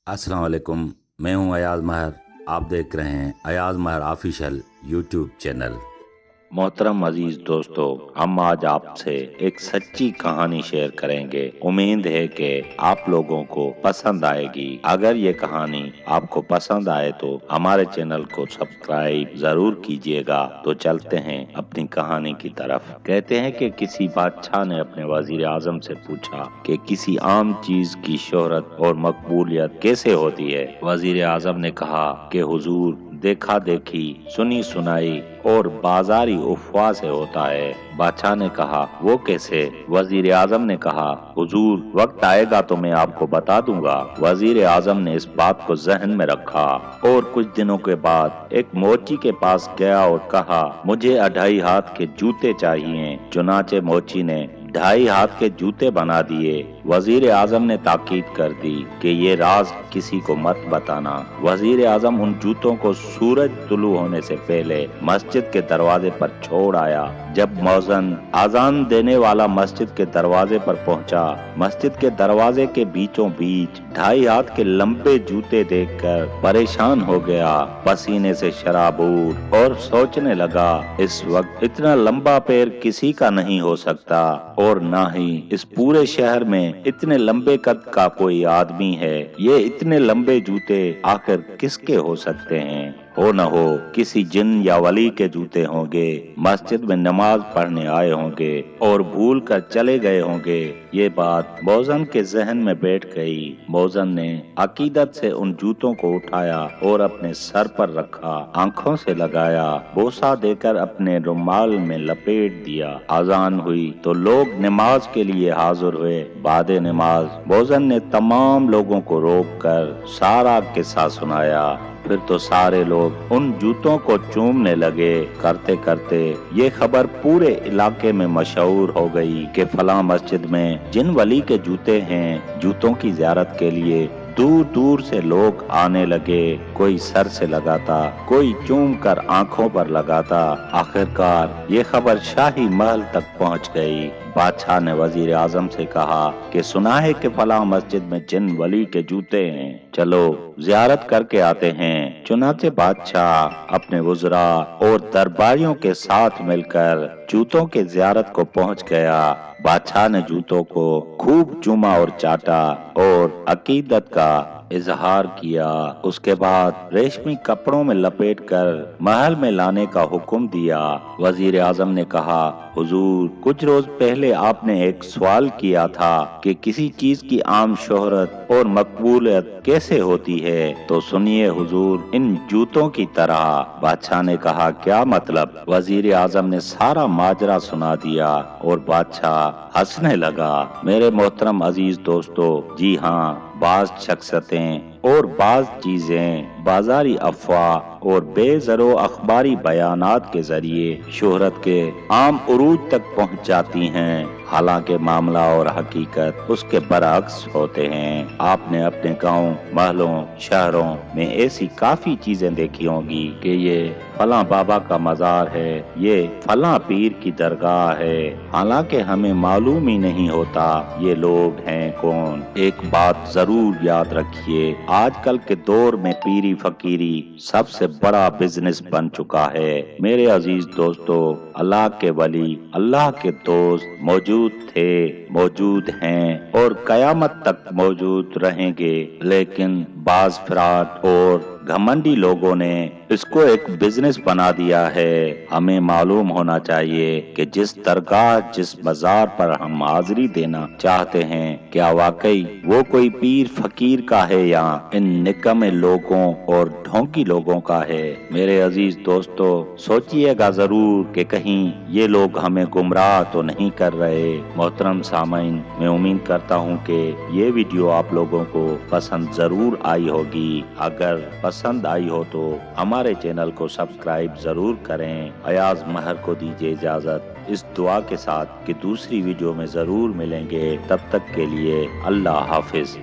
अस्सलाम वालेकुम। मैं हूं अयाज महर। आप देख रहे हैं अयाज महर ऑफिशियल यूट्यूब चैनल। मोहतरम अजीज दोस्तों, हम आज आपसे एक सच्ची कहानी शेयर करेंगे। उम्मीद है कि आप लोगों को पसंद आएगी। अगर ये कहानी आपको पसंद आए तो हमारे चैनल को सब्सक्राइब जरूर कीजिएगा। तो चलते हैं अपनी कहानी की तरफ। कहते हैं कि किसी बादशाह ने अपने वजीर आजम से पूछा कि किसी आम चीज की शोहरत और मकबूलियत कैसे होती है। वजीर आजम ने कहा कि हुजूर, देखा देखी, सुनी सुनाई और बाजारी अफवाह से होता है। बादशाह ने कहा, वो कैसे? वजीर आजम ने कहा, हुजूर, वक्त आएगा तो मैं आपको बता दूंगा। वजीर आजम ने इस बात को जहन में रखा और कुछ दिनों के बाद एक मोची के पास गया और कहा, मुझे 2.5 हाथ के जूते चाहिए। चुनाचे मोची ने 2.5 हाथ के जूते बना दिए। वजीर आजम ने ताकीद कर दी कि ये राज किसी को मत बताना। वजीर आजम उन जूतों को सूरज तुलू होने से पहले मस्जिद के दरवाजे पर छोड़ आया। जब मौजन आजान देने वाला मस्जिद के दरवाजे पर पहुंचा, मस्जिद के दरवाजे के बीचों बीच 2.5 हाथ के लंबे जूते देखकर परेशान हो गया, पसीने से शराबूर, और सोचने लगा, इस वक्त इतना लंबा पैर किसी का नहीं हो सकता और ना ही इस पूरे शहर में इतने लंबे कद का कोई आदमी है। ये इतने लंबे जूते आखिर किसके हो सकते हैं? हो न हो किसी जिन या वली के जूते होंगे। मस्जिद में नमाज पढ़ने आए होंगे और भूल कर चले गए होंगे। ये बात मौजन के जहन में बैठ गई। मौजन ने अकीदत से उन जूतों को उठाया और अपने सर पर रखा, आंखों से लगाया, बोसा देकर अपने रुमाल में लपेट दिया। आजान हुई तो लोग नमाज के लिए हाजिर हुए। बाद नमाज मौजन ने तमाम लोगों को रोक कर सारा किस्सा सुनाया। फिर तो सारे लोग उन जूतों को चूमने लगे। करते करते ये खबर पूरे इलाके में मशहूर हो गई कि फलां मस्जिद में जिन वली के जूते हैं। जूतों की ज़ियारत के लिए दूर दूर से लोग आने लगे। कोई सर से लगाता, कोई चूम कर आंखों पर लगाता। आखिरकार ये खबर शाही महल तक पहुंच गई। बादशाह ने वजीर आजम से कहा कि सुना है कि फलां मस्जिद में जिन वली के जूते हैं, चलो जियारत करके आते हैं। चुनाचे बादशाह अपने वज़रा और दरबारियों के साथ मिलकर जूतों के जियारत को पहुंच गया। बादशाह ने जूतों को खूब चूमा और चाटा और अकीदत का इजहार किया। उसके बाद रेशमी कपड़ों में लपेटकर महल में लाने का हुक्म दिया। वजीर आजम ने कहा, हुजूर, कुछ रोज पहले आपने एक सवाल किया था कि किसी चीज की आम शोहरत और मकबूलियत कैसे होती है। तो सुनिए हुजूर, इन जूतों की तरह। बादशाह ने कहा, क्या मतलब? वजीर आजम ने सारा माजरा सुना दिया और बादशाह हंसने लगा। मेरे मोहतरम अजीज दोस्तों, जी हाँ, बाज शख्सियतें और बाज चीजें बाजारी अफवाह और बेजरो अखबारी बयानात के जरिए शोहरत के आम उरूज तक पहुंच जाती हैं। हालांकि मामला और हकीकत उसके बरअक्स होते हैं। आपने अपने गांव, महलों, शहरों में ऐसी काफी चीजें देखी होंगी कि ये फलां बाबा का मजार है, ये फलां पीर की दरगाह है। हालांकि हमें मालूम ही नहीं होता ये लोग हैं कौन। एक बात जरूर याद रखिए, आजकल के दौर में पीरी फकीरी सबसे बड़ा बिजनेस बन चुका है। मेरे अजीज दोस्तों, अल्लाह के वली, अल्लाह के दोस्त मौजूद थे, मौजूद हैं और कयामत तक मौजूद रहेंगे। लेकिन बाज फ्रॉड और घमंडी लोगों ने इसको एक बिजनेस बना दिया है। हमें मालूम होना चाहिए कि जिस दरगाह, जिस मजार पर हम हाजिरी देना चाहते हैं, क्या वाकई वो कोई पीर फकीर का है या इन निकम्मे लोगों और ढोंगी लोगों का है। मेरे अजीज दोस्तों, सोचिएगा जरूर कि कहीं ये लोग हमें गुमराह तो नहीं कर रहे। मोहतरम सामीन, मैं उम्मीद करता हूँ कि ये वीडियो आप लोगों को पसंद जरूर आई होगी। अगर पसंद आई हो तो हमारे चैनल को सब्सक्राइब जरूर करें। अयाज महर को दीजिए इजाजत, इस दुआ के साथ कि दूसरी वीडियो में जरूर मिलेंगे। तब तक के लिए अल्लाह हाफिज।